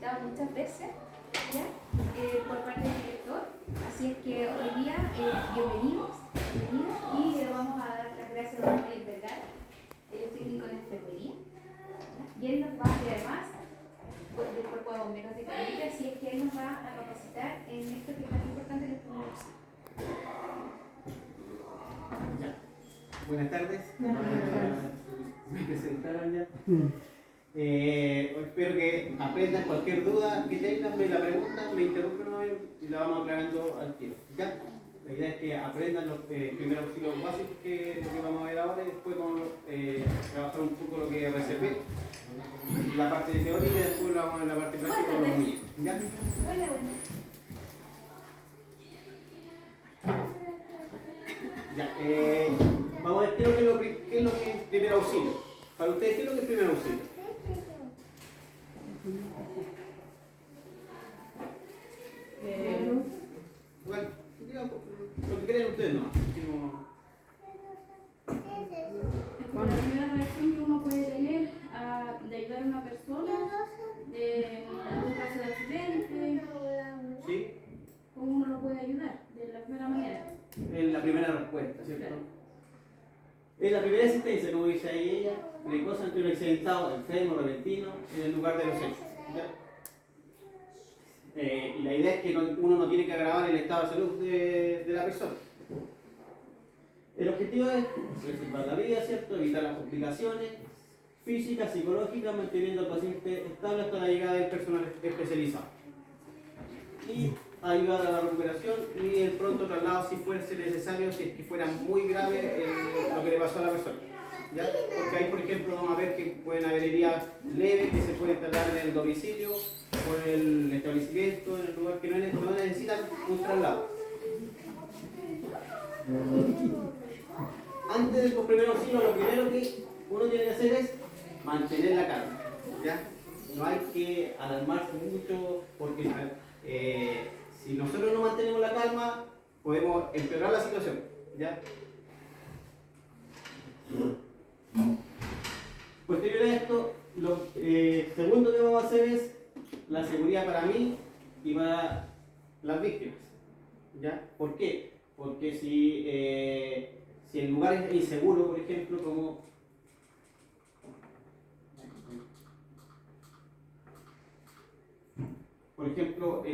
solicitado muchas veces, ¿ya? Por parte del director. Así es que hoy día, bienvenidos y le vamos a dar las gracias a Manuel Vergara, él es técnico de enfermería, ¿ya? Y él nos va, y además, del cuerpo de bomberos de Caleta, así es que él nos va a capacitar en esto que es tan importante, los primeros auxilios. Ya. Buenas tardes. Me presentaron ya. Espero que aprendan cualquier duda que tengan, me la preguntan, me interrumpen y la vamos aclarando al tiro. ¿Ya? La idea es que aprendan los primeros auxilios básicos que lo que vamos a ver ahora y después vamos a trabajar un poco lo que reservé. La parte de teoría y después la vamos a ver la parte práctica con los muñecos. ¿Ya? Ya, vamos a ver qué es lo que es primer auxilio. Para ustedes, ¿qué es lo que es primer auxilio? Bueno, digamos, lo que creen ustedes no. La primera reacción que uno puede tener de ayudar a una persona en un caso de accidente. ¿Sí? ¿Cómo uno lo puede ayudar? De la primera manera. En la primera respuesta, ¿cierto? Claro. En la primera asistencia, como dice ahí ella, precoz ante un accidentado, enfermo, repentino, en el lugar de los hechos. Y la idea es que uno no tiene que agravar el estado de salud de la persona. El objetivo es preservar la vida, ¿cierto? Evitar las complicaciones físicas, psicológicas, manteniendo al paciente estable hasta la llegada del personal especializado. Y ayudar a la recuperación y el pronto traslado si fuese necesario, si es que fuera muy grave lo que le pasó a la persona. ¿Ya? Porque ahí, por ejemplo, vamos a ver que pueden haber heridas leves que se pueden tratar en el domicilio o en el establecimiento, en el lugar que no necesitan un traslado. Antes de los primeros auxilios, lo primero que uno tiene que hacer es mantener la calma. ¿Ya? No hay que alarmarse mucho porque si nosotros no mantenemos la calma, podemos empeorar la situación. ¿Ya? Posterior a esto, lo segundo que vamos a hacer es la seguridad para mí y para las víctimas. ¿Ya? ¿Por qué? Porque si el lugar es inseguro, por ejemplo, como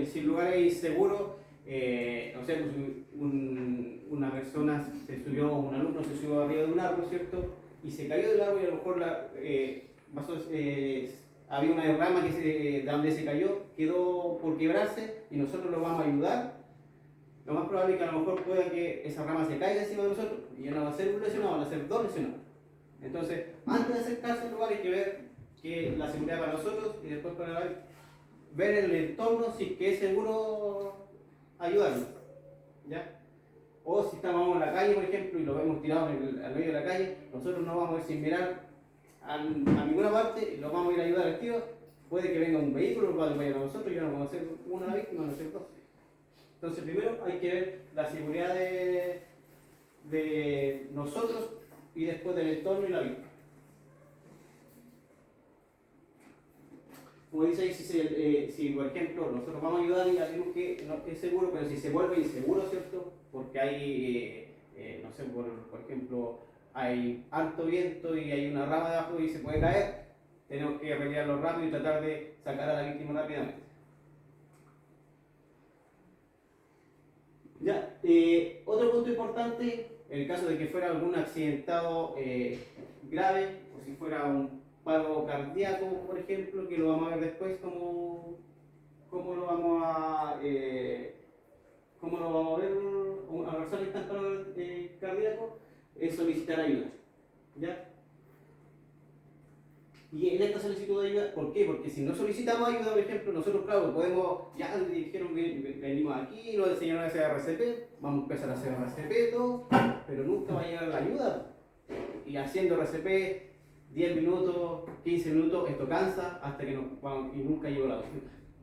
si el lugar es inseguro, no sé, pues una persona se subió, un alumno se subió arriba de un árbol, ¿cierto? Y se cayó del árbol y a lo mejor había una derrama de donde se cayó, quedó por quebrarse y nosotros lo vamos a ayudar. Lo más probable es que a lo mejor pueda que esa rama se caiga encima de nosotros y ya no va a ser un lesionado, van a ser dos lesionados. Entonces, antes de acercarse al lugar hay que ver que la seguridad para nosotros y después para ver el entorno si es seguro ayudarnos. ¿Ya? O si estamos en la calle, por ejemplo, y lo vemos tirado al medio de la calle, nosotros no vamos a ir sin mirar a ninguna parte y lo vamos a ir a ayudar al tiro. Puede que venga un vehículo, lo va a atropellar a nosotros y ya no vamos a ser una víctima, no ser dos. Entonces, primero hay que ver la seguridad de nosotros y después del entorno y la víctima. Como dice ahí, si por ejemplo nosotros vamos a ayudar y vemos que no es seguro, pero si se vuelve inseguro, ¿cierto? Porque hay, no sé, por ejemplo, hay alto viento y hay una rama debajo y se puede caer, tenemos que retirarlo rápido y tratar de sacar a la víctima rápidamente. Ya, otro punto importante, en el caso de que fuera algún accidentado grave, o si fuera un paro cardíaco, por ejemplo, que lo vamos a ver después cómo lo vamos a ver, una persona que está en paro cardíaco, es solicitar ayuda. ¿Ya? Y en esta solicitud de ayuda, ¿por qué? Porque si no solicitamos ayuda, por ejemplo, nosotros, claro, podemos, ya dijeron que venimos aquí, nos enseñaron a hacer RCP, vamos a empezar a hacer RCP, todo, pero nunca va a llegar la ayuda. Y haciendo RCP 10 minutos, 15 minutos, esto cansa hasta que y nunca llegó la ayuda.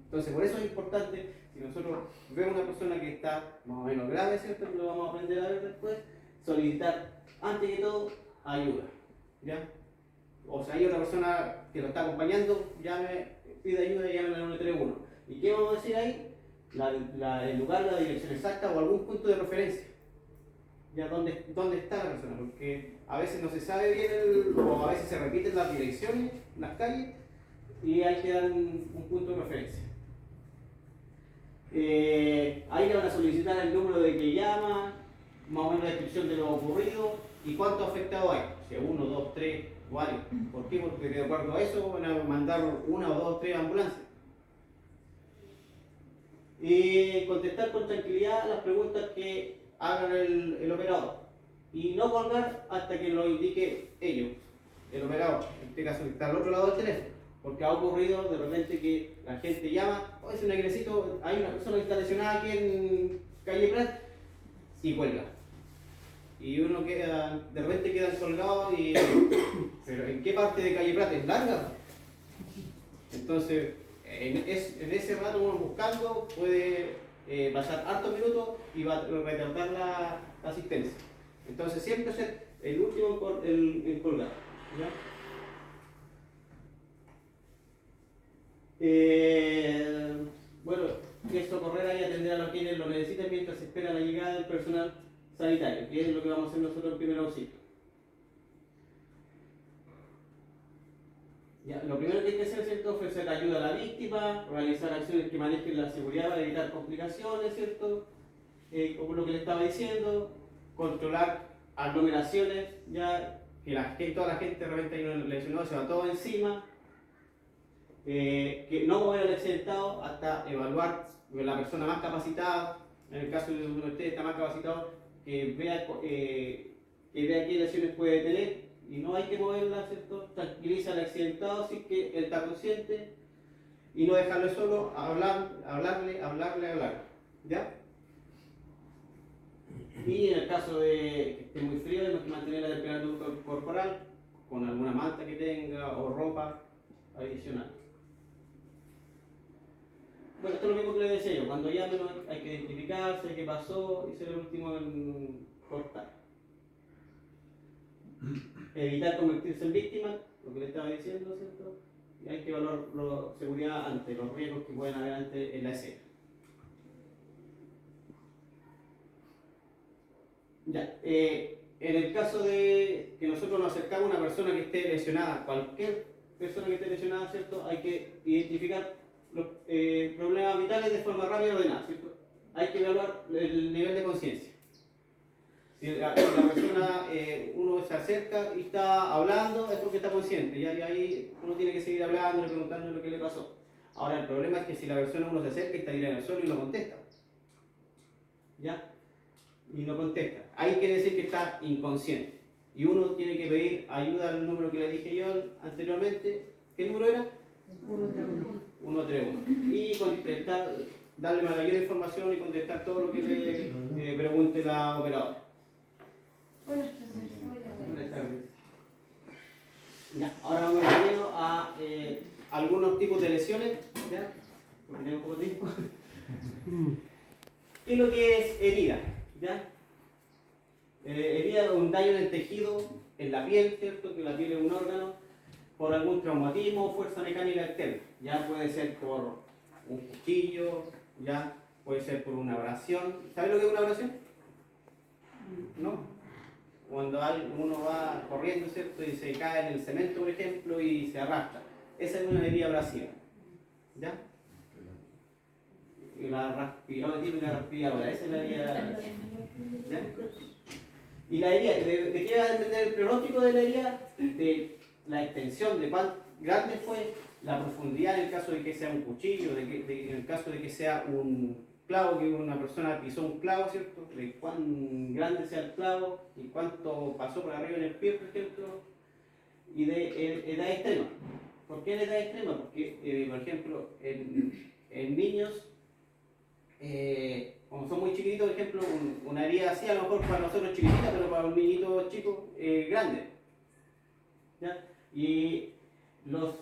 Entonces, por eso es importante, si nosotros vemos una persona que está más o menos grave, ¿cierto? Lo vamos a aprender a ver después, solicitar, antes que todo, ayuda. ¿Ya? O sea, hay otra persona que lo está acompañando, llame, pide ayuda y llamen al 131. ¿Y qué vamos a decir ahí? El lugar, la dirección exacta o algún punto de referencia. Ya dónde está la persona, porque a veces no se sabe bien o a veces se repiten las direcciones, las calles, y hay que dar un punto de referencia. Ahí le van a solicitar el número de que llama, más o menos la descripción de lo ocurrido y cuánto afectado hay. Si 1, 2, 3, varios. ¿Por qué? Porque de acuerdo a eso van a mandar 1 o 2, 3 ambulancias. Y contestar con tranquilidad las preguntas que hagan el operador. Y no colgar hasta que lo indique ellos, el operador, en este caso que está al otro lado del teléfono. Porque ha ocurrido de repente que la gente llama, oye, señor Aguilecito, hay una persona que está lesionada aquí en calle Prat, y cuelga. Y uno queda, de repente queda colgado y... ¿Pero en qué parte de calle Prat? ¿Es larga? Entonces, en ese rato uno buscando puede pasar hartos minutos y va a retardar la asistencia. Entonces siempre ser el último en colgar. ¿Ya? Bueno, es socorrer ahí y atender a los quienes lo necesitan mientras se espera la llegada del personal sanitario, que es lo que vamos a hacer nosotros en primer auxilio. Ya, lo primero que hay que hacer, ¿cierto?, ofrecer ayuda a la víctima, realizar acciones que manejen la seguridad para evitar complicaciones, ¿cierto? Como lo que le estaba diciendo, controlar aglomeraciones, ya que toda la gente de repente hay un lesionado, se va todo encima. Que no mover al accidentado hasta evaluar la persona más capacitada, en el caso de uno de ustedes está más capacitado, que vea qué lesiones puede tener y no hay que moverla, ¿cierto? Tranquiliza al accidentado si es que él está consciente y no dejarlo solo, hablarle, ¿ya? Y en el caso de que esté muy frío, tenemos que mantener la temperatura corporal con alguna manta que tenga o ropa adicional. Bueno, esto es lo mismo que les decía yo, cuando llamen hay que identificarse, qué pasó y ser el último en cortar. Evitar convertirse en víctima, lo que le estaba diciendo, ¿cierto? Y hay que evaluar la seguridad ante los riesgos que pueden haber antes en la escena. Ya, en el caso de que nosotros nos acercamos a una persona que esté lesionada, cualquier persona que esté lesionada, ¿cierto? Hay que identificar los problemas vitales de forma rápida y ordenada, ¿cierto? Hay que evaluar el nivel de conciencia. Si la persona, uno se acerca y está hablando, es porque está consciente, y ahí uno tiene que seguir hablando, preguntando lo que le pasó. Ahora, el problema es que si la persona uno se acerca y está tirada en el suelo y no contesta, ¿ya? Y no contesta. Ahí quiere decir que está inconsciente. Y uno tiene que pedir ayuda al número que le dije yo anteriormente. ¿Qué número era? 131. Y contestar, darle mayor información y contestar todo lo que le pregunte la operadora. Buenas tardes. Buenas tardes. Ya, ahora vamos a algunos tipos de lesiones. ¿Ya? Porque tengo poco tiempo. ¿Qué es lo que es herida? ¿Ya? Herida es un daño en el tejido, en la piel, ¿cierto? Que la piel es un órgano, por algún traumatismo o fuerza mecánica externa. Ya puede ser por un cuchillo, ya puede ser por una abrasión. ¿Sabes lo que es una abrasión? ¿No? Cuando uno va corriendo, ¿cierto? Y se cae en el cemento, por ejemplo, y se arrastra. Esa es una herida abrasiva. ¿Ya? La típica raspilladora, esa es la herida. ¿Ya? Y la herida, ¿de qué va a depender el pronóstico de la herida? De la extensión, de cuán grande fue, la profundidad en el caso de que sea un cuchillo, en el caso de que sea un clavo, que una persona pisó un clavo, ¿cierto? De cuán grande sea el clavo y cuánto pasó por arriba en el pie, por ejemplo, y de edad extrema. ¿Por qué de edad extrema? Porque, por ejemplo, en niños, como son muy chiquititos, por ejemplo, una herida así, a lo mejor para nosotros chiquitita, pero para un niñito chico, grande. ¿Ya? Y los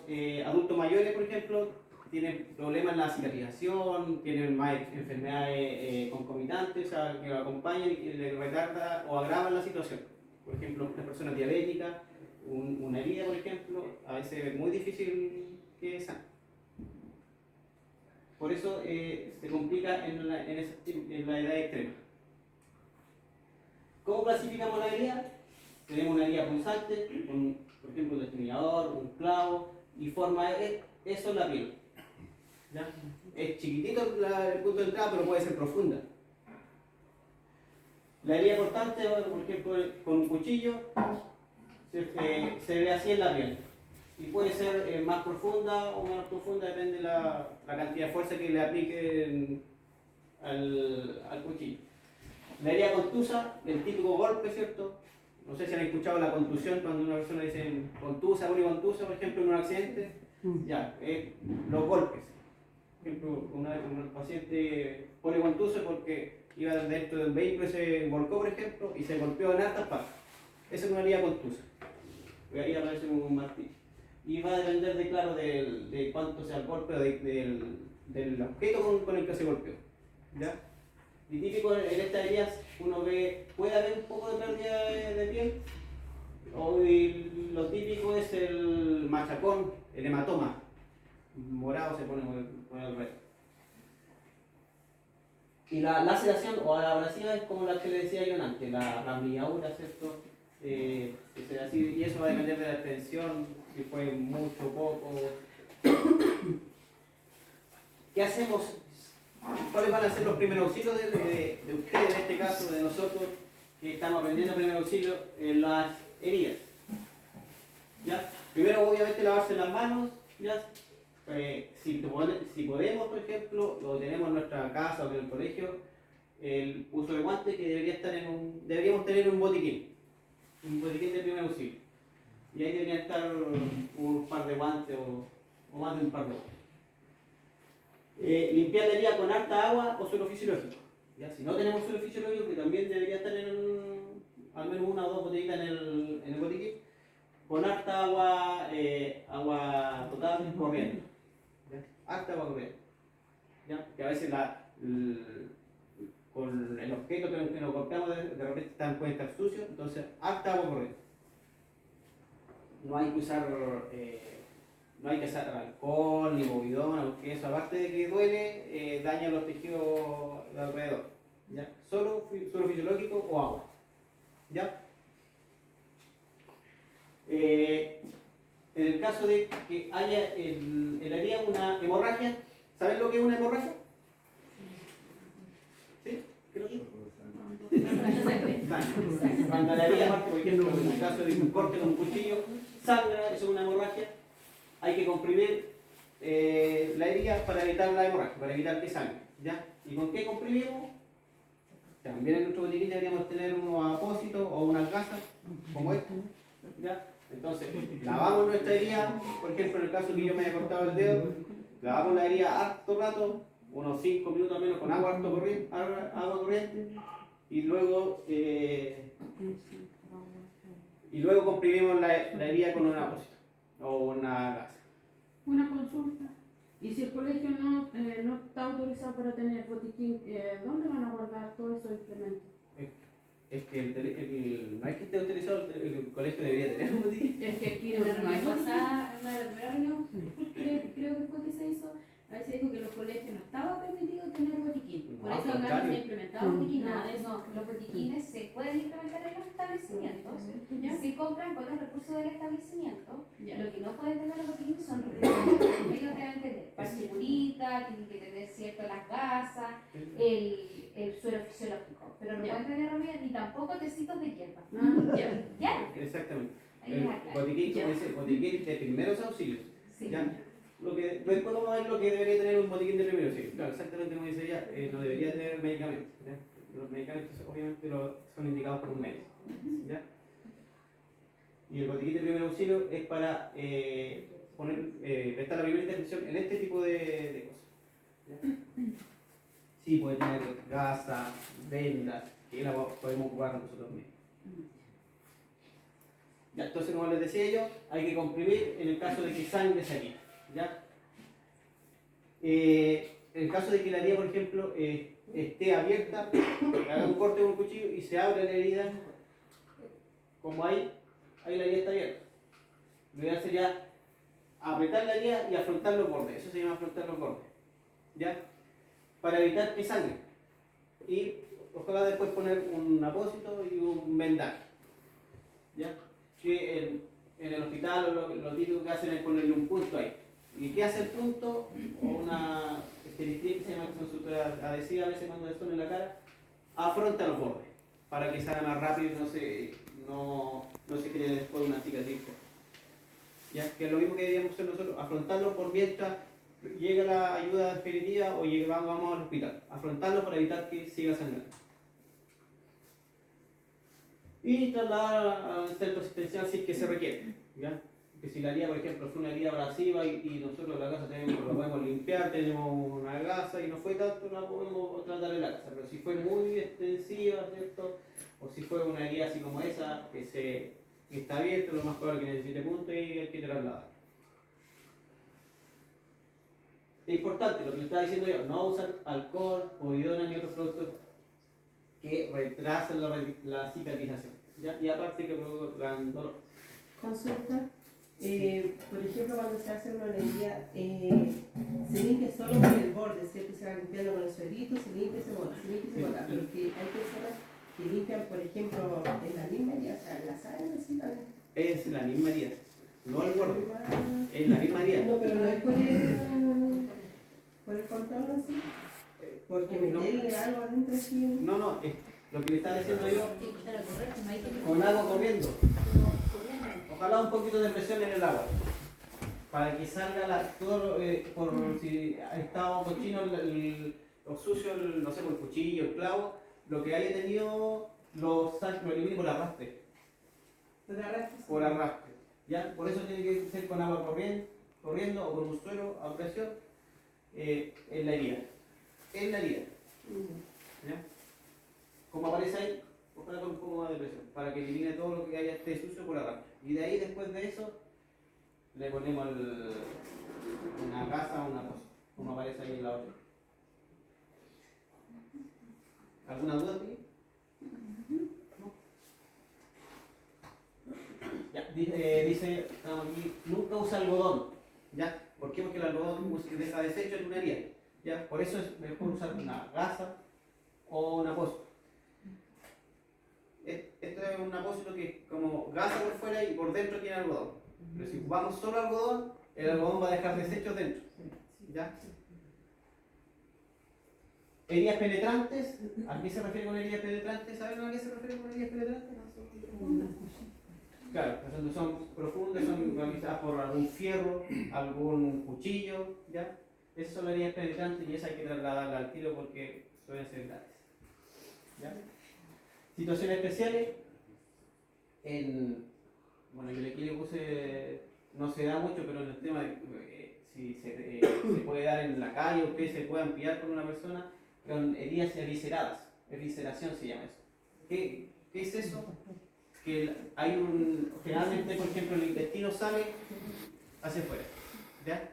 adultos mayores, por ejemplo, tienen problemas en la cicatrización, tienen más enfermedades concomitantes, o sea, que lo acompañan y que les retarda o agravan la situación. Por ejemplo, una persona diabética, una herida, por ejemplo, a veces es muy difícil que sane. Por eso se complica en la edad extrema. ¿Cómo clasificamos la herida? Tenemos una herida punzante, con, por ejemplo, un destornillador, un clavo, y forma eso en la piel. ¿Ya? Es chiquitito el punto de entrada, pero puede ser profunda. La herida cortante, por ejemplo, con un cuchillo, se ve así en la piel. Y puede ser más profunda o menos profunda, depende de la cantidad de fuerza que le apliquen al cuchillo. La herida contusa, el típico golpe, ¿cierto? No sé si han escuchado la contusión cuando una persona dice contusa, policontusa, por ejemplo, en un accidente. Ya, los golpes. Por ejemplo, una vez un paciente policontuso porque iba dentro de un vehículo y se volcó, por ejemplo, y se golpeó en altas partes. Esa es una herida contusa. Ahí aparece un martillo. Y va a depender de, claro, de cuánto sea el golpe o del objeto con el que se golpeó. ¿Ya? Y típico en estas heridas uno puede haber un poco de pérdida de piel, lo típico es el machacón, el hematoma, morado se pone por el resto. Y la laceración o la abrasiva es como la que le decía yo antes, la ramillaura, ¿cierto? Y eso va a depender de la extensión, si fue mucho o poco. ¿Qué hacemos? ¿Cuáles van a ser los primeros auxilios de ustedes, en este caso, de nosotros, que estamos aprendiendo primer auxilio en las heridas? ¿Ya? Primero, obviamente, lavarse las manos. ¿Ya? Si podemos, por ejemplo, lo tenemos en nuestra casa o en el colegio, el uso de guantes que deberíamos tener un botiquín de primer auxilio. Y ahí deberían estar un par de guantes o más de un par de guantes. Limpiar la herida con harta agua o suero fisiológico. ¿Ya? Si no tenemos suero fisiológico, que también debería estar al menos una o dos botellitas en el botiquín, con harta agua potable corriendo. ¿Ya? Harta agua corriendo. ¿Ya? Que a veces con el objeto que nos golpeamos de repente puede estar sucio, entonces harta agua corriendo. No hay que usar alcohol ni movidona, porque eso, aparte de que duele, daña los tejidos de alrededor. ¿Ya? Solo suelo fisiológico o agua. ¿Ya? En el caso de que haya en la herida una hemorragia, ¿saben lo que es una hemorragia? ¿Sí? ¿Qué es lo que es? Cuando la herida, por ejemplo, en el caso de un corte con un cuchillo, sangra, eso es una hemorragia. Hay que comprimir la herida para evitar la hemorragia, para evitar que sangre. ¿Ya? ¿Y con qué comprimimos? También en nuestro botiquín deberíamos tener unos apósitos o unas gasas como esta. ¿Ya? Entonces, lavamos nuestra herida, por ejemplo, en el caso que yo me haya cortado el dedo, lavamos la herida harto rato, unos 5 minutos al menos con agua corriente, y luego comprimimos la herida con un apósito o una gasa. Una consulta. Y si el colegio no está autorizado para tener botiquín, ¿dónde van a guardar todos esos implementos? Es que no hay que esté autorizado, el colegio debería tener un botiquín. Es que aquí En no la hay reunión botiquín. pasada, en la primera reunión, creo que fue que se hizo, a veces dijo que los colegios no estaba permitido tener botiquín. Por No, eso al acá no contrario. se ha implementado botiquín, nada de eso. Los botiquines se pueden implementar en los establecimientos, ¿Ya? se compran con los recursos del establecimiento. Ya. Lo que no pueden tener los botiquines son recursos. Ellos deben tener segurita, tienen que tener cierto las gasas, el suero fisiológico, pero no Ya. pueden tener hormigas ni tampoco tecitos de hierba. Ah, ya. ¿Ya? Exactamente. Ahí El es acá. botiquín, como Ya. dice, botiquín de primeros auxilios. Sí. ¿Ya? Después vamos a ver lo que debería tener un botiquín de primeros auxilios. Claro, exactamente como dice ella, no debería tener medicamentos. ¿Ya? Los medicamentos obviamente son indicados por un médico. ¿Ya? Y el botiquín de primer auxilio es para prestar la primera intervención en este tipo de cosas. ¿Ya? Sí, puede tener gasas, vendas, que la podemos ocupar nosotros mismos. Ya, entonces, como les decía yo, hay que comprimir en el caso de que sangre se quite. ¿Ya? En el caso de que la herida, por ejemplo, esté abierta, haga un corte con un cuchillo y se abre la herida, como ahí la herida está abierta. Lo ideal sería apretar la herida y afrontar los bordes. Eso se llama afrontar los bordes. ¿ya? Para evitar que sangre. Y ojalá después poner un apósito y un vendaje, ¿ya? Que en el hospital lo típico que hacen es ponerle un punto ahí. ¿Y qué hace el punto? O una esteristil que se llama, que son suturas adhesivas a veces cuando son en la cara, afronta los bordes para que salga más rápido y no se cree después una cicatriz. ¿Ya? Que es lo mismo que deberíamos hacer nosotros, afrontarlo por mientras llega la ayuda definitiva o vamos al hospital. Afrontarlo para evitar que siga sangrando. Y trasladar al centro asistencial si es que se requiere. ¿Ya? Que si la herida, por ejemplo, fue una herida abrasiva y nosotros en la casa la podemos limpiar, tenemos una gasa y no fue tanto, la podemos tratar en la casa. Pero si fue muy extensiva, ¿cierto? O si fue una herida así como esa, que está abierta, lo más probable es que necesite punto y hay que trasladar. Es importante lo que le estaba diciendo yo, no usar alcohol, povidona ni otros productos que retrasen la cicatrización, ¿ya? Y aparte que provocan dolor. Consulta. Por ejemplo, cuando se hace una herida, se limpia solo por el borde, ¿cierto? Se va limpiando con el suelito, se limpia y se bota, se limpia y se bota. Pero que hay personas que limpian, por ejemplo, en la misma herida, o sea, en la sangre, así también. Es la misma herida, no el borde, es la misma herida. No, pero no es por el contorno, así. Porque meterle algo adentro así. No, lo que le estaba diciendo yo, con agua corriendo. Ojalá un poquito de presión en el agua, para que salga todo, por si ha estado cochino o sucio, no sé, por el cuchillo, el clavo, lo que haya tenido lo elimine por arrastre. Por arrastre. ¿Ya? Por eso tiene que ser con agua corriendo o con un suelo a presión en la herida. En la herida. ¿Ya? Como aparece ahí, ojalá con un poco más de presión, para que elimine todo lo que haya esté sucio por arrastre. Y de ahí, después de eso, le ponemos una gasa o una cosa, como aparece ahí en la otra. ¿Alguna duda aquí? ¿No? Ya, dice, estamos aquí, nunca usa algodón. ¿Ya? ¿Por qué? Porque el algodón deja desecho en una herida. ¿Ya? Por eso es mejor usar una gasa o un apósito. Esto es un apósito que es como gasa por fuera y por dentro tiene algodón. Pero si ocupamos solo algodón, el algodón va a dejar desechos dentro. ¿Ya? Heridas penetrantes, ¿a qué se refiere con heridas penetrantes? ¿Saben a qué se refiere con heridas penetrantes? Claro, cuando son profundas, son realizadas por algún fierro, algún cuchillo, ¿ya? Esas son las heridas penetrantes y esas hay que trasladarlas al tiro porque suelen ser graves. ¿Ya? Situaciones especiales, bueno, yo aquí le puse, no se da mucho, pero en el tema de si se puede dar en la calle, ustedes se puedan pillar con una persona con heridas evisceradas, evisceración se llama eso. ¿Qué es eso? Que generalmente, por ejemplo, el intestino sale hacia afuera, ¿ya?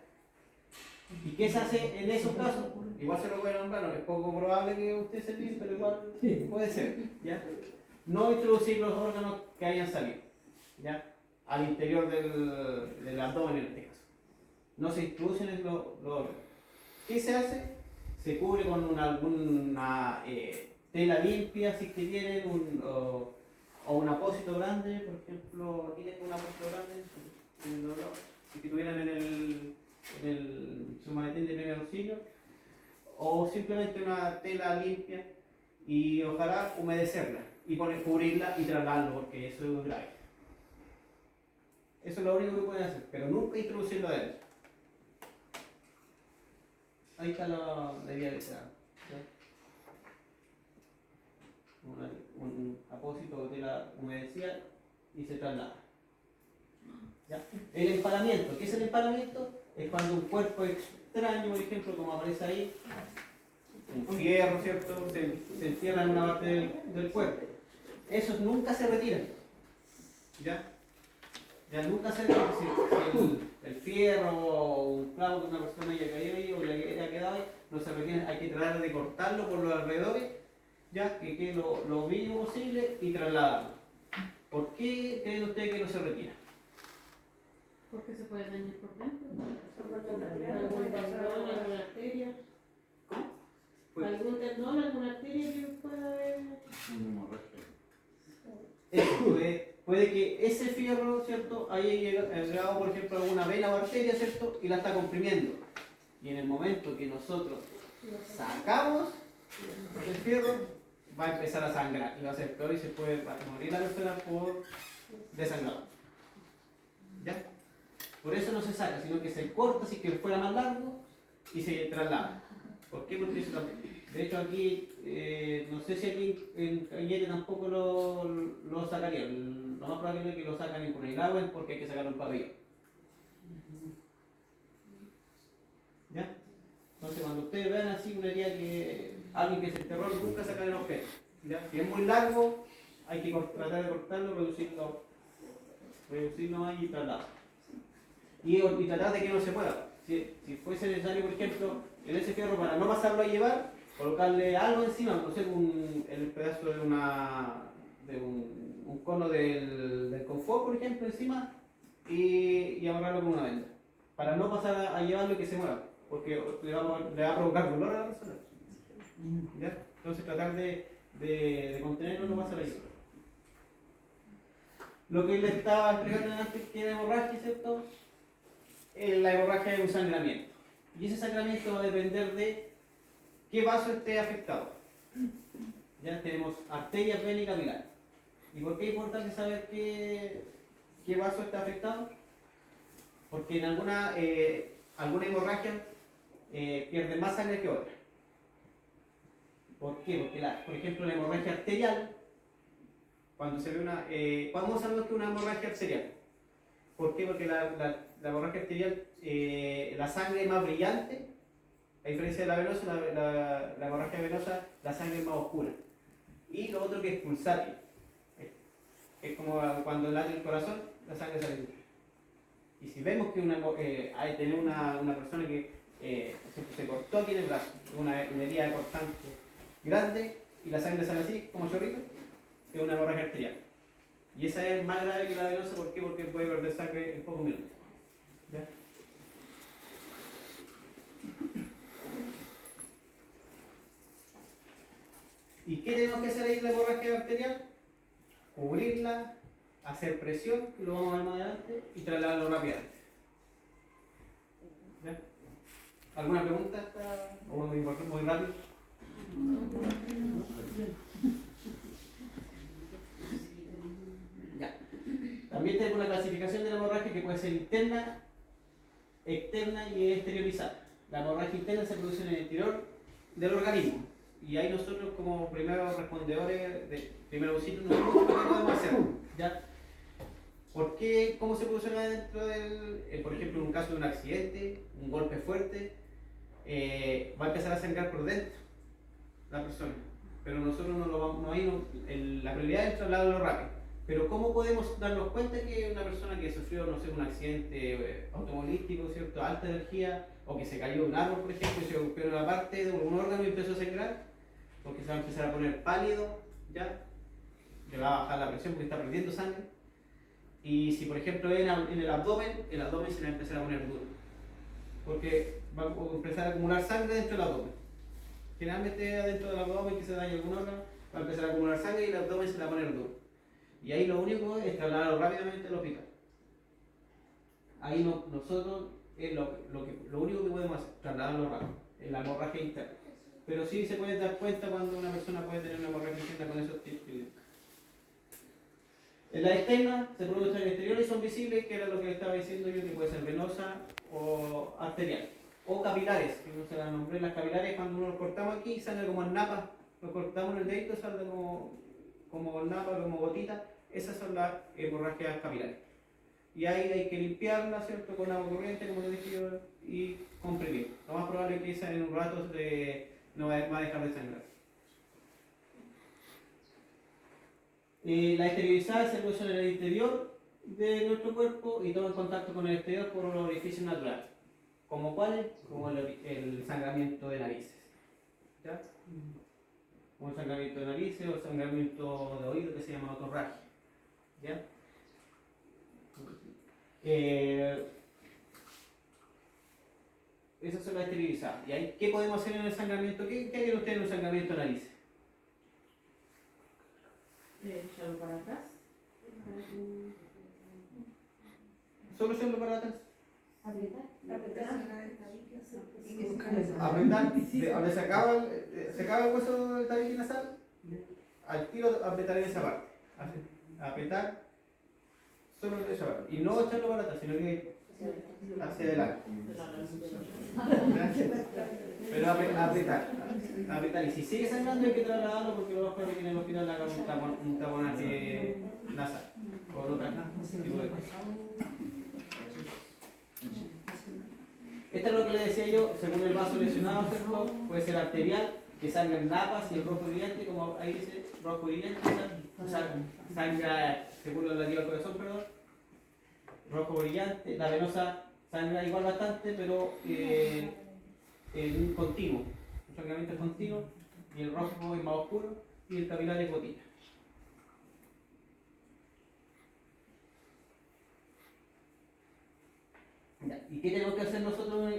¿Y qué se hace en esos casos? Igual se lo puede nombrar, no es poco probable que usted se pise, pero igual puede ser, ¿ya? No introducir los órganos que hayan salido, ¿ya? Al interior del abdomen en este caso. No se introducen los órganos. ¿Qué se hace? Se cubre con alguna tela limpia, si es que tienen, o un apósito grande, por ejemplo, aquí tengo un apósito grande, si que tuvieran en su maletín de primer auxilio, o simplemente una tela limpia y ojalá humedecerla y cubrirla y trasladarlo, porque eso es grave. Eso es lo único que pueden hacer, pero nunca introducirlo adentro. Ahí está la herida de esa. Un apósito de tela humedecida y se traslada. ¿Ya? El empalamiento. ¿Qué es el empalamiento? Es cuando un cuerpo extraño, por ejemplo, como aparece ahí, un fierro, ¿cierto? Se encierra en una parte del cuerpo. Esos nunca se retiran. ¿Ya? Ya nunca se retiran. Si el fierro o un clavo que una persona haya caído ahí o le haya quedado ahí, no se retiran. Hay que tratar de cortarlo por los alrededores, ya que quede lo mínimo posible y trasladarlo. ¿Por qué creen ustedes que no se retira? Porque se puede dañar por dentro. Alguna arteria. ¿Algún tendón, alguna arteria que pueda haber? Puede que ese fierro, ¿cierto?, haya llegado, por ejemplo, a alguna vena o arteria, ¿cierto?, y la está comprimiendo. Y en el momento que nosotros sacamos el fierro, va a empezar a sangrar y va a ser peor y se puede morir la persona por desangrado. ¿Ya? Por eso no se saca, sino que se corta si que fuera más largo y se traslada. ¿Por qué? Porque eso, de hecho aquí, no sé si aquí en Cañete tampoco lo sacarían. Lo más probable es que lo sacan con el agua porque hay que sacarlo en pabellón. ¿Ya? Entonces cuando ustedes vean así una herida que alguien que se enterró nunca sacar el objeto. ¿Ya? Si es muy largo, hay que tratar de cortarlo, reducirlo ahí y trasladarlo. Y tratar de que no se mueva. Si fuese necesario, por ejemplo, en ese fierro para no pasarlo a llevar, colocarle algo encima, no sé, el pedazo de un cono del confort, por ejemplo, encima y amarrarlo con una venda. Para no pasar a llevarlo y que se mueva, porque le va a provocar dolor a la persona. ¿Ya? Entonces tratar de contenerlo no pasa la llevar. Lo que le estaba explicando antes que era hemorragia, ¿cierto? La hemorragia es un sangramiento. Y ese sangramiento va a depender de qué vaso esté afectado. Ya tenemos arterias, venas y capilares. ¿Y por qué es importante saber qué vaso está afectado? Porque en alguna hemorragia pierde más sangre que otra. ¿Por qué? Porque, por ejemplo, la hemorragia arterial, cuando se ve ¿cuándo sabemos que es una hemorragia arterial? ¿Por qué? Porque la hemorragia arterial, la sangre es más brillante, a diferencia de la venosa, la hemorragia venosa, la sangre es más oscura. Y lo otro que es pulsátil, es como cuando late el corazón, la sangre sale mucho. Y si vemos que hay tener una persona que se cortó aquí en el brazo, una herida cortante grande, y la sangre sale así, como chorrito, es una hemorragia arterial. Y esa es más grave que la venosa, ¿por qué? Porque puede perder sangre en pocos minutos. ¿Ya? ¿Y qué tenemos que hacer ahí en la hemorragia arterial? Cubrirla, hacer presión, que lo vamos a ver más adelante, y trasladarlo rápidamente. ¿Ya? ¿Alguna pregunta? ¿O muy rápido? Ya. También tenemos una clasificación de la hemorragia que puede ser interna, externa y exteriorizada. La hemorragia interna se produce en el interior del organismo. Y ahí nosotros como primeros respondedores de primer auxilio no sabemos qué podemos hacer. ¿Ya? ¿Por qué? ¿Cómo se produce dentro del, por ejemplo, en un caso de un accidente, un golpe fuerte, va a empezar a sangrar por dentro la persona? Pero nosotros no lo vamos, la prioridad es trasladarlo rápido. Pero ¿cómo podemos darnos cuenta que una persona que sufrió, no sé, un accidente automovilístico, ¿cierto?, alta energía, o que se cayó de un árbol, por ejemplo, y se golpeó una parte de un órgano y empezó a sangrar? Porque se va a empezar a poner pálido, ¿ya? Le va a bajar la presión porque está perdiendo sangre. Y si, por ejemplo, en el abdomen se le va a empezar a poner duro. Porque va a empezar a acumular sangre dentro del abdomen. Generalmente dentro del abdomen que se daña algún órgano, va a empezar a acumular sangre y el abdomen se le va a poner duro. Y ahí lo único es trasladarlo rápidamente al hospital. Ahí nosotros es lo único que podemos hacer, trasladarlo rápido, en la hemorragia interna. Pero sí se puede dar cuenta cuando una persona puede tener una hemorragia interna con esos tipos. En la externa se producen exteriores y son visibles, que era lo que estaba diciendo yo, que puede ser venosa o arterial. O capilares, que no se las nombré. Las capilares, cuando uno los cortamos aquí, sale como en napa. Lo cortamos en el dedito, sale como napa, como gotita. Esas son las hemorragias capilares. Y ahí hay que limpiarla, ¿cierto?, con agua corriente, como les dije yo, y comprimir. Lo más probable es que esa en un rato no va a dejar de sangrar. La exteriorizada se produce en el interior de nuestro cuerpo y toma en contacto con el exterior por los orificios naturales. ¿Como cuáles? Como el sangramiento de narices. ¿Ya? Como el sangramiento de narices o el sangramiento de oído que se llama otorragia. ¿Ya? esas son las esterilizadas. ¿Y ahí qué podemos hacer en el sangramiento? ¿Qué harían ustedes en un sangramiento de nariz? Echarlo para atrás. ¿Solo echarlo para atrás? Apretar. Apretar, donde se acaba el hueso del tabique nasal, al tiro apretar en esa parte. Apretar solo en esa parte. Y no echarlo para atrás, sino que hacia adelante. Pero apretar. Y si sigue sangrando hay que trasladarlo porque lo mejor que en el hospital le hagan un taponaje nasal. O otra tipo de cosas. Esto es lo que le decía yo, según el vaso lesionado, ¿cierto? Puede ser arterial, que salga en napas y el rojo brillante, como ahí dice, rojo brillante, sangra, según lo relativo al corazón, perdón, rojo brillante, la venosa sangra igual bastante, pero en un continuo, un sangramiento continuo, y el rojo es más oscuro, y el capilar es gotita. ¿Y qué tenemos que hacer nosotros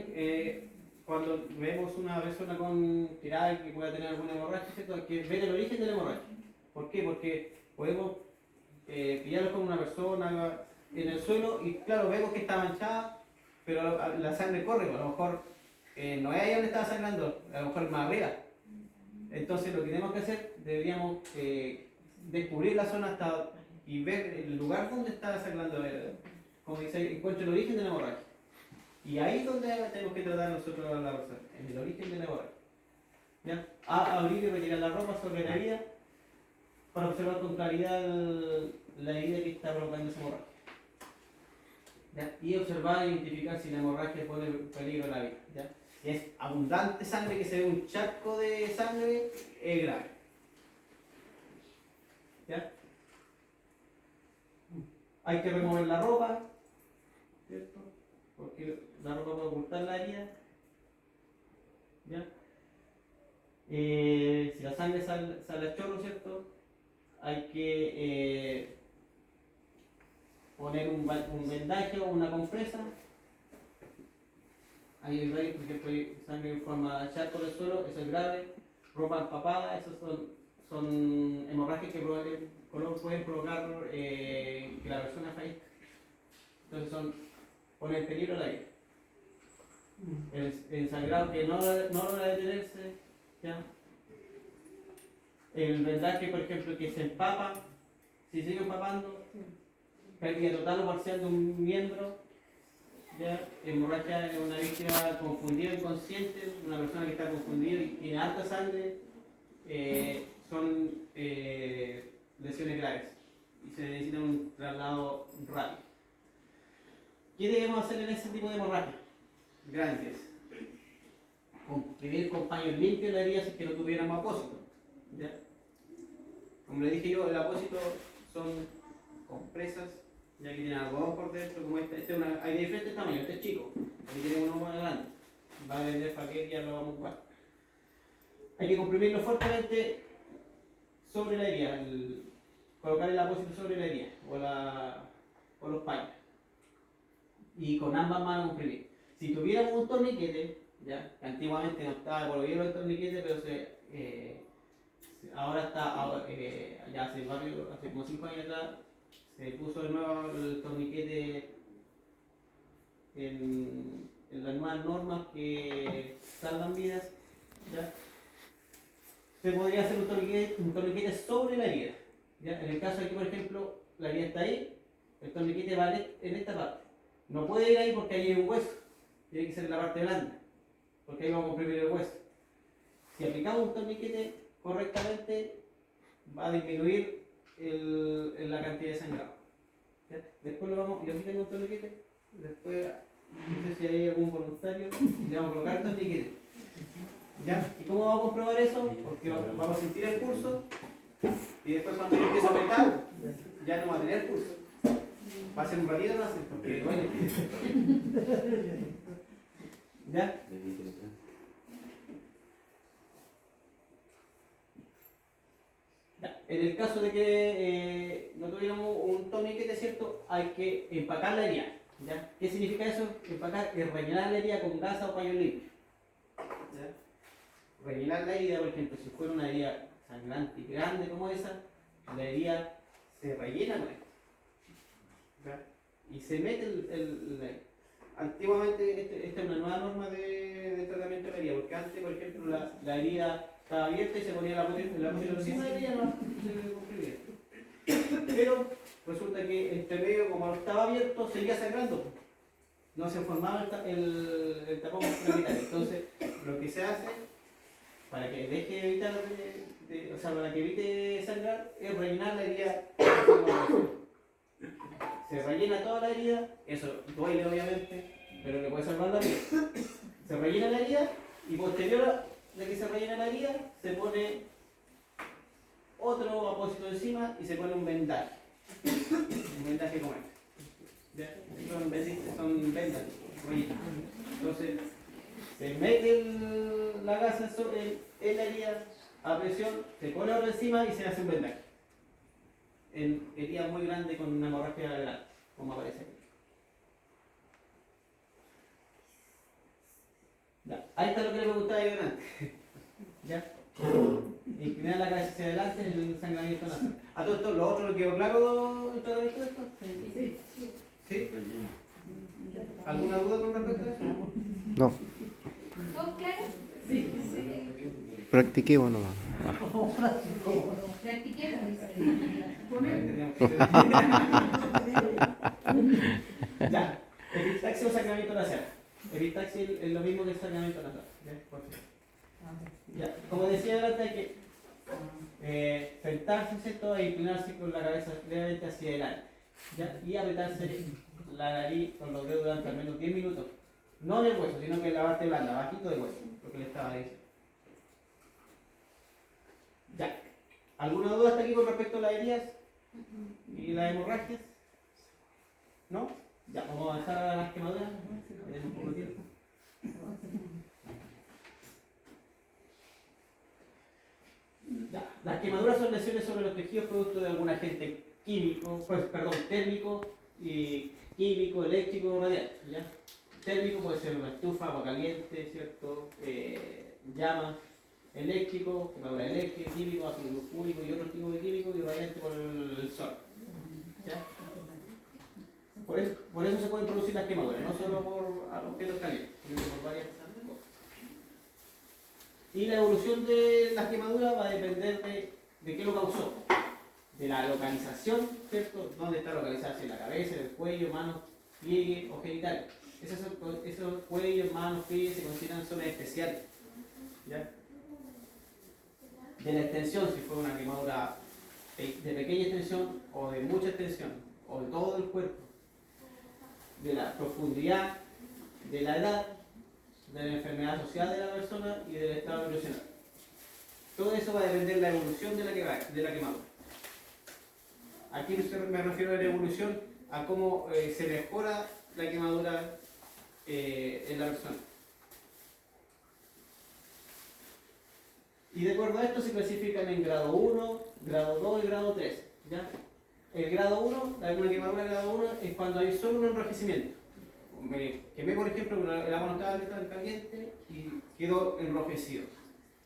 cuando vemos una persona con tirada que pueda tener alguna hemorragia? ¿Cierto? Hay que ver el origen de la hemorragia. ¿Por qué? Porque podemos pillarlo con una persona en el suelo y claro, vemos que está manchada, pero la sangre corre, a lo mejor no es ahí donde estaba sangrando, a lo mejor es más arriba. Entonces lo que tenemos que hacer, deberíamos descubrir la zona hasta y ver el lugar donde está sangrando, como dice, encuentra el origen de la hemorragia. Y ahí es donde tenemos que tratar nosotros a la persona, en el origen de la hemorragia. ¿Ya? Abrir y retirar la ropa sobre la herida para observar con claridad la herida que está provocando esa hemorragia. ¿Ya? Y observar e identificar si la hemorragia pone en peligro la vida. ¿Ya? Si es abundante sangre, que se ve un charco de sangre, es grave. ¿Ya? Hay que remover la ropa, ¿cierto? Porque la ropa puede ocultar la herida. ¿Ya? Si la sangre sale a chorro, ¿cierto? Hay que poner un vendaje o una compresa. Ahí veis, por ejemplo, hay sangre en forma de charco del suelo, eso es grave. Ropa empapada, esos son hemorragias que pueden provocar que la persona fallezca. Entonces ponen en peligro la vida. El sangrado que no logra detenerse, ¿ya? El vendaje, por ejemplo, que se empapa, si sigue empapando, pérdida total o parcial de un miembro, ¿ya? Hemorragia es una víctima confundida, inconsciente, una persona que está confundida y tiene alta sangre, son lesiones graves y se necesita un traslado rápido. ¿Qué debemos hacer en ese tipo de hemorragia? Grandes. Comprimir con paños limpios la herida si es que no tuviéramos apósito. ¿Ya? Como le dije yo, el apósito son compresas, ya que tienen algodón por dentro, como hay de diferentes tamaños, este es chico, aquí tenemos uno más grande, va a vender paquete y ya lo vamos a jugar. Hay que comprimirlo fuertemente sobre la herida, colocar el apósito sobre la herida o los paños. Y con ambas manos comprimir. Si tuviéramos un torniquete, ya, que antiguamente no estaba por bien el torniquete, pero ahora está, ya hace como 5 años atrás, se puso de nuevo el torniquete en las nuevas normas que salvan vidas, ¿ya? Se podría hacer un torniquete sobre la herida, ¿ya? En el caso de que, por ejemplo, la herida está ahí, el torniquete va en esta parte. No puede ir ahí porque ahí hay un hueso, tiene que ser en la parte blanda, porque ahí vamos a comprimir el hueso. Si aplicamos un torniquete correctamente, va a disminuir la cantidad de sangrado. ¿Ya? Después yo aquí tengo un torniquete, después no sé si hay algún voluntario, le vamos a colocar el torniquete. ¿Ya? ¿Y cómo vamos a comprobar eso? Porque vamos a sentir el pulso y después cuando yo empiezo a apretar, ya no va a tener pulso. Va a ser un ratito, no hace, porque duele. ¿Ya? En el caso de que no tuviéramos un torniquete, ¿cierto? Hay que empacar la herida. ¿Ya? ¿Qué significa eso? Empacar es rellenar la herida con gasa o paño limpio. ¿Ya? Rellenar la herida, por ejemplo, si fuera una herida sangrante y grande como esa, la herida se rellena con esto. ¿Ya? Y se mete antiguamente, esta es una nueva norma de tratamiento de la herida, porque antes, por ejemplo, la herida estaba abierta y se ponía la posición encima de la herida, no se comprimía. Pero resulta que entre medio, como estaba abierto, seguía sangrando. No se formaba el tapón extraordinario. Entonces, lo que se hace, para que deje de evitar, o sea, para que evite sangrar, es rellenar la herida. Se rellena toda la herida, eso duele obviamente, pero le puede salvar la vida. Se rellena la herida y posterior a que se rellena la herida, se pone otro apósito encima y se pone un vendaje. Un vendaje como este. ¿Ya? Son vendas. Entonces, se mete la gasa en la herida a presión, se pone otro encima y se hace un vendaje. En herida muy grande con una hemorragia grande, como aparece aquí. Ya. Ahí está lo que le preguntaba yo antes. ¿Ya? Inclinar la cabeza hacia adelante en el sangramiento nasal. ¿A todo esto, lo otro le quedó claro el tratamiento de esto? Sí. ¿Sí? ¿Alguna duda con respecto a eso? No, ¿Todo claro? Sí. practiquemos nomás. Practiquemos, dice. Ya, epistaxia o sangramiento nasal. Epistaxia es lo mismo que el sangramiento nasal. Ya, como decía antes, hay que sentarse, ¿cierto? E inclinarse con la cabeza levemente hacia adelante. ¿Ya? Y apretarse la nariz con los dedos durante al menos 10 minutos. No en el hueso, sino que en la parte blanda, bajito del hueso, lo que le estaba diciendo. Ya. ¿Alguna duda hasta aquí con respecto a las heridas y las hemorragias? ¿No? Ya, vamos a avanzar a las quemaduras. Tenemos un poco de tiempo. Ya. Las quemaduras son lesiones sobre los tejidos producto de algún agente químico, térmico, y químico, eléctrico o radial. ¿Ya? Térmico puede ser una estufa, agua caliente, ¿cierto? Llamas. Eléctrico, quemadura eléctrica, químico, ácido sulfúrico y otros tipos de químicos y radiante por el sol. ¿Ya? Por eso se pueden producir las quemaduras, no solo por objetos calientes, sino por varias cosas. Y la evolución de las quemaduras va a depender de qué lo causó. De la localización, ¿cierto? Dónde está localizada, si en la cabeza, en el cuello, manos, pliegue o genitales. Esos cuellos, manos, pliegues se consideran zonas especiales. ¿Ya? De la extensión, si fue una quemadura de pequeña extensión o de mucha extensión, o de todo el cuerpo, de la profundidad, de la edad, de la enfermedad social de la persona y del estado nutricional. Todo eso va a depender de la evolución de la quemadura. Aquí me refiero a la evolución, a cómo se mejora la quemadura en la persona. Y de acuerdo a esto se clasifican en grado 1, grado 2 y grado 3. ¿Ya? El grado 1, una quemadura de grado 1 es cuando hay solo un enrojecimiento. Me quemé, por ejemplo, la mano estaba caliente y quedó enrojecido.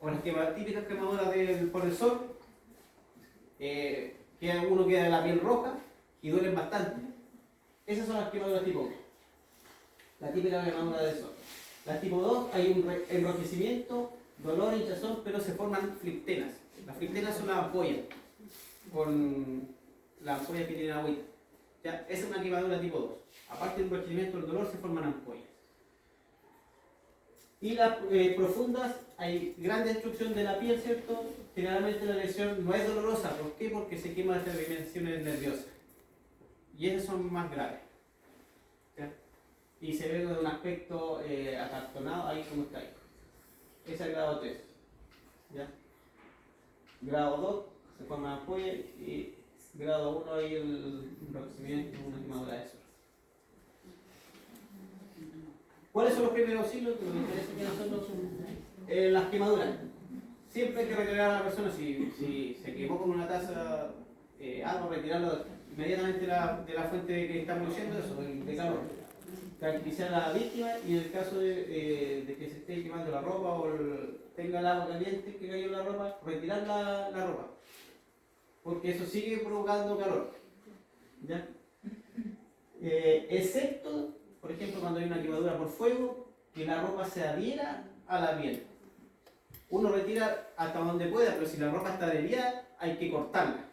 O las típicas quemaduras por el sol, uno queda la piel roja y duelen bastante. Esas son las quemaduras tipo 1. La típica quemadura del sol. Las tipo 2 hay un enrojecimiento, dolor, hinchazón, pero se forman flictenas. Las flictenas son las ampollas, con las ampollas que tienen agüita. Ya, esa es una quemadura tipo 2. Aparte del enrojecimiento del dolor, se forman ampollas. Y las profundas, hay gran destrucción de la piel, ¿cierto? Generalmente la lesión no es dolorosa. ¿Por qué? Porque se queman las terminaciones nerviosas. Y esas son más graves. ¿Ya? Y se ve con un aspecto acartonado ahí como está ahí. Ese es el grado 3. ¿Ya? Grado 2 se forma ampolla y grado 1 hay el enrojecimiento, una quemadura de sol. ¿Cuáles son los primeros auxilios? Lo que interesa que nosotros son las quemaduras. Siempre hay que retirar a la persona, si se quemó con una taza, algo, retirarlo inmediatamente de la fuente que está produciendo eso, de calor. tranquilizar a la víctima y en el caso de que se esté quemando la ropa o tenga el agua caliente que cayó en la ropa, retirar la ropa. Porque eso sigue provocando calor. ¿Ya? Excepto, por ejemplo, cuando hay una quemadura por fuego, que la ropa se adhiera a la piel. Uno retira hasta donde pueda, pero si la ropa está adherida, hay que cortarla.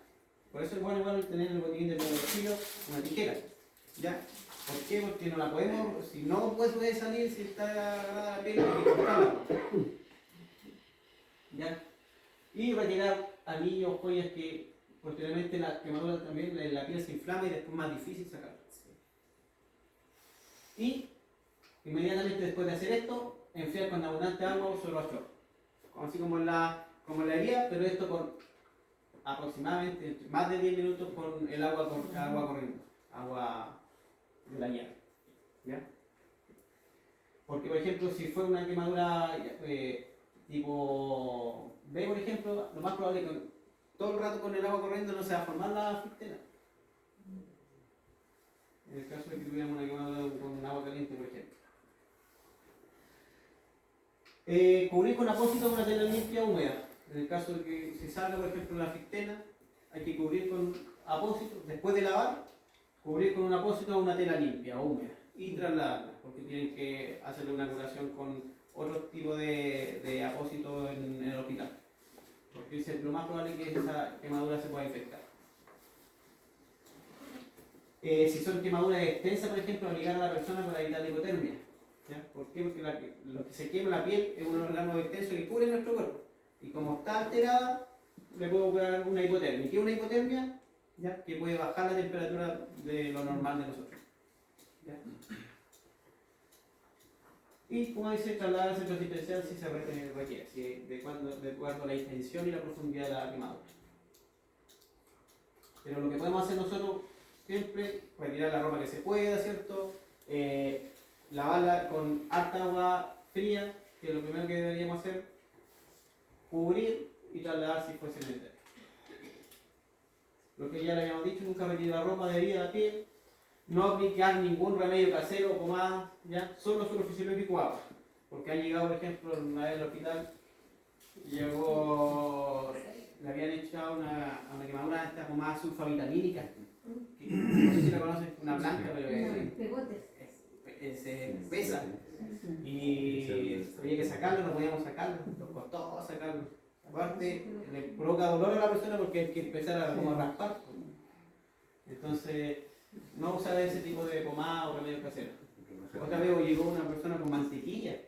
Por eso es bueno tener en el botiquín de bolsillo una tijera. ¿Ya? ¿Por qué? Porque no la podemos, si no puede salir, si está agarrada a la piel, hay que cortarla. ¿Ya? Y retirar anillos, joyas que posteriormente la quemadura también, la piel se inflama y después es más difícil sacarla. Y inmediatamente después de hacer esto, enfriar con abundante agua o solo a chorro. Así como la herida, pero esto con aproximadamente más de 10 minutos con el agua corriendo, agua de la llave. ¿Ya? Porque, por ejemplo, si fue una quemadura tipo B, por ejemplo, lo más probable es que todo el rato con el agua corriendo no se va a formar la fistela. En el caso de que tuviéramos una quemadura con agua caliente, por ejemplo. Cubrir con apósito una tela limpia o húmeda. En el caso de que se salga, por ejemplo, la fistela, hay que cubrir con apósito, después de lavar, cubrir con un apósito una tela limpia o húmeda y trasladarla, porque tienen que hacerle una curación con otro tipo de apósito en el hospital. Porque lo más probable es que esa quemadura se pueda infectar. Si son quemaduras extensas, por ejemplo, obligar a la persona para evitar la hipotermia. ¿Ya? ¿Por qué? Porque lo que se quema la piel es un órgano extenso que cubre nuestro cuerpo. Y como está alterada, le puede ocurrir una hipotermia. ¿Qué es una hipotermia? ¿Ya? Que puede bajar la temperatura de lo normal de nosotros. ¿Ya? Y como dice, trasladar al centro asistencial si se requiere, de acuerdo a la intención y la profundidad de la quemadura. Pero lo que podemos hacer nosotros siempre, retirar la ropa que se pueda, ¿cierto? Lavarla con harta agua fría, que es lo primero que deberíamos hacer, cubrir y trasladar si fuese necesario. Lo que ya le habíamos dicho, nunca retirar la ropa de herida a la piel, no aplicar ningún remedio casero o pomada, ¿ya? Solo fisiológico agua. Porque ha llegado, por ejemplo, una vez al hospital, le habían echado una quemadura de esta pomada sulfavitamínica, que no sé si la conocen, una blanca, pero se pesa. Y había que sacarlo, no podíamos sacarlo, nos costó sacarlo. Aparte, le provoca dolor a la persona porque hay que empezar a raspar. Entonces, no usar ese tipo de pomada o remedio casero. Otra vez llegó una persona con mantequilla.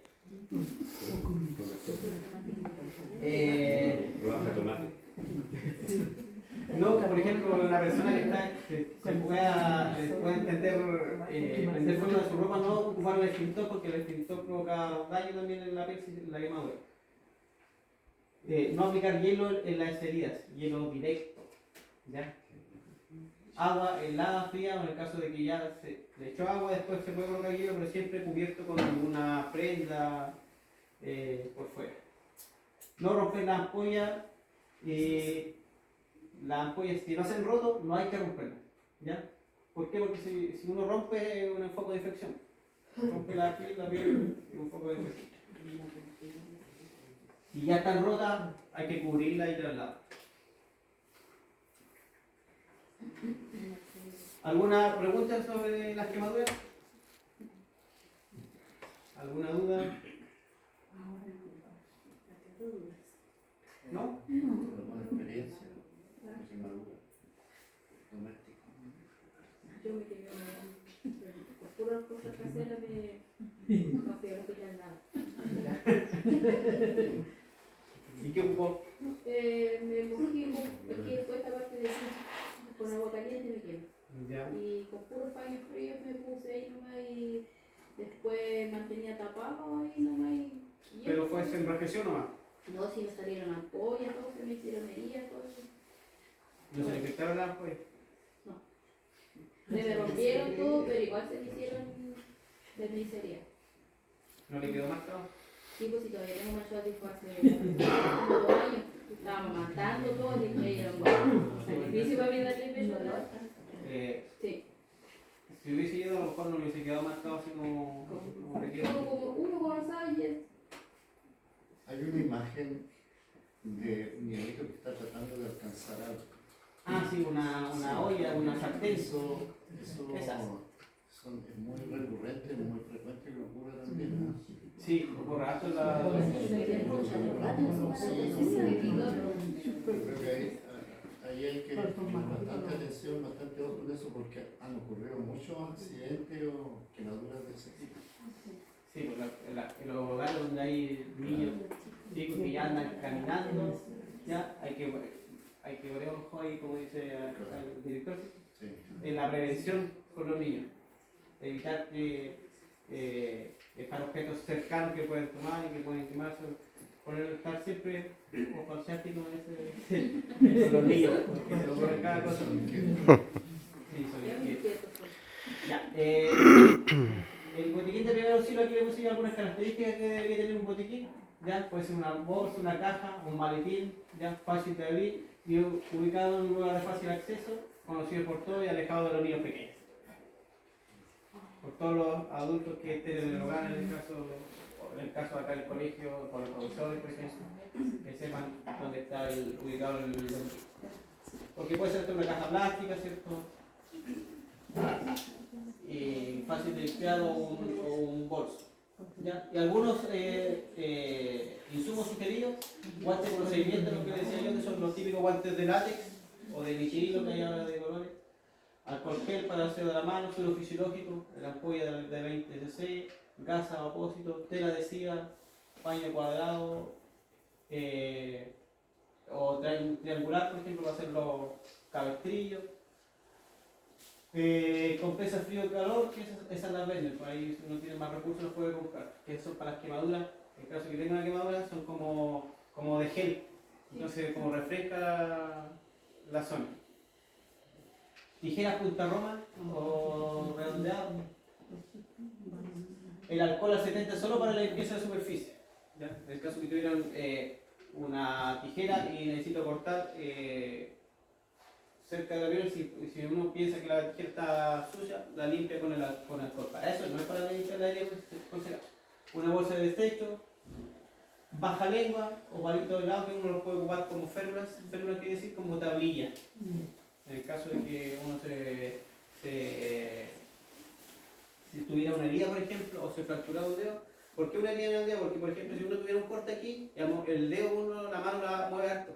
No, por ejemplo, una persona que se pueda prender fuego de su ropa, no ocupar el extintor porque el extintor provoca daño también en la piel y la quemadura. No aplicar hielo en las heridas, hielo directo. ¿Ya? Agua helada, fría, o en el caso de que ya se le echó agua, después se puede colocar hielo, pero siempre cubierto con una prenda por fuera. No romper la ampolla. Las ampollas, si no se han roto, no hay que romperlas. ¿Ya? ¿Por qué? Porque si uno rompe es un foco de infección. Rompe la piel es un foco de infección. Si ya están rotas, hay que cubrirla y trasladar. ¿Alguna pregunta sobre las quemaduras? ¿Alguna duda? ¿No? Yo me quedé con puras cosas caseras no fui al hospital nada. ¿Y qué ocupó? Me mojé, porque después esta parte de con agua caliente me quemo. Ya. Y con puros paños fríos me puse ahí nomás y después mantenía tapado ahí nomás y ¿Pero fue se enrajeció nomás? no, si me salieron ampollas, todo, se me hicieron heridas, todo eso. ¿No se le infectaron las ampollas? Se me rompieron todo, pero igual se me hicieron de miseria. ¿No le quedó marcado? Sí, pues si todavía tengo marchado tipo hace como 2 años. Estábamos matando todo y me dieron sacrificio para mí darle peso a la otra. Sí. Si hubiese ido, a lo mejor no me hubiese quedado marcado así como requiere. Uno como sabe y es. Hay una imagen de un niñito que está tratando de alcanzar algo. Ah, sí, una olla, una sartén. Eso Esas. es muy recurrente, muy frecuente que ocurre también, ¿no? Sí, por rato la... Yo creo que ahí hay que tener bastante atención, bastante ojo en eso, porque han ocurrido muchos accidentes o quemaduras de ese tipo. Sí, pues en los hogares donde hay niños chicos que ya andan caminando, ya hay que poner ojo ahí, como dice el director, Sí. en la prevención con los niños. Evitar que dejar objetos cercanos que pueden tomar y que pueden quemarse. Estar siempre ojo al ciático con los niños, porque se lo ponen cada cosa. Sí, son inquietos. Ya, el botiquín de primer auxilio, aquí le puse algunas características que debería tener un botiquín. Ya, puede ser una bolsa, una caja, un maletín, ya fácil de abrir y ubicado en un lugar de fácil acceso, conocido por todos y alejado de los niños pequeños. Por todos los adultos que estén en el hogar, en el caso de acá del colegio, por los profesores, por ejemplo, que sepan dónde está ubicado el botiquín. Porque puede ser una caja plástica, ¿cierto? Fácil de limpiar o un bolso. ¿Ya? Y algunos insumos sugeridos, guantes de procedimiento, lo que decía yo, que son los típicos guantes de látex o de nichirilo que hay ahora de colores, alcohol gel para el aseo de la mano, suelo fisiológico, la ampolla de 20 cc, gasa, apósito, tela adhesiva, paño cuadrado o triangular, por ejemplo, para hacer los cabestrillos. Compresas frío y calor, que esas las venden, por ahí si uno tiene más recursos los puede comprar, que son para las quemaduras, en caso de que tenga una quemadura son como de gel, entonces como refresca la zona. Tijeras punta roma o redondeado. El alcohol al 70 solo para la limpieza de superficie, ¿ya? En el caso que tuvieran una tijera y necesito cortar cerca del avión, si uno piensa que la tijera está sucia, la limpia con el alcohol. Para eso no es para limpiar el aire congelado. Una bolsa de desecho, baja lengua o palito de helado que uno lo puede ocupar como férulas quiere decir como tablilla. En el caso de que uno si tuviera una herida, por ejemplo, o se fracturara un dedo. ¿Por qué una herida en el dedo? Porque, por ejemplo, si uno tuviera un corte aquí, digamos, el dedo la mano la mueve harto.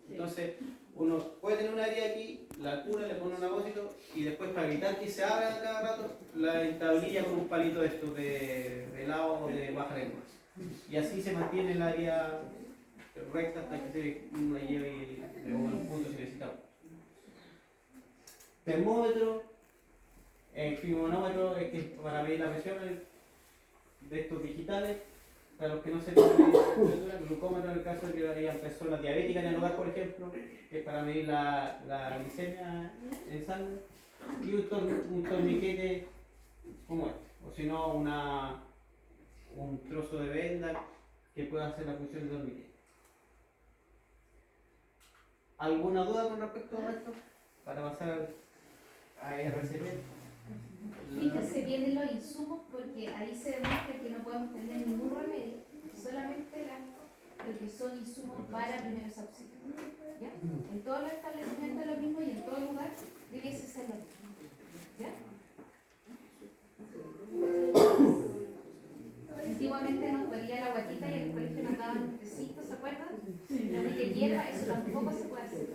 Entonces, uno puede tener una herida aquí, la cura, le pone un apósito y después para evitar que se abra cada rato, la entablilla con un palito de estos de helado o de baja lengua. Y así se mantiene la herida recta hasta que uno la lleve en un punto si necesitamos. Termómetro, fibronómetro, que es para medir la presión de estos digitales. Para los que no sepan medir la temperatura, glucómetro en el caso de que hayan personas diabéticas en el hogar, por ejemplo, que es para medir la glicemia en sangre, y un torniquete como este, o si no un trozo de venda que pueda hacer la función de torniquete. ¿Alguna duda con respecto a esto? Para pasar a RCP. Fíjense bien en los insumos porque ahí se demuestra que no podemos tener ningún remedio, solamente lo que son insumos para primeros auxilios. ¿Ya? En todos los establecimientos es lo mismo y en todo lugar debiese ser lo mismo. ¿Ya? Antiguamente nos dolía la guatita y en el colegio nos daban un tecito, ¿se acuerdan? La de hierba, eso tampoco se puede hacer.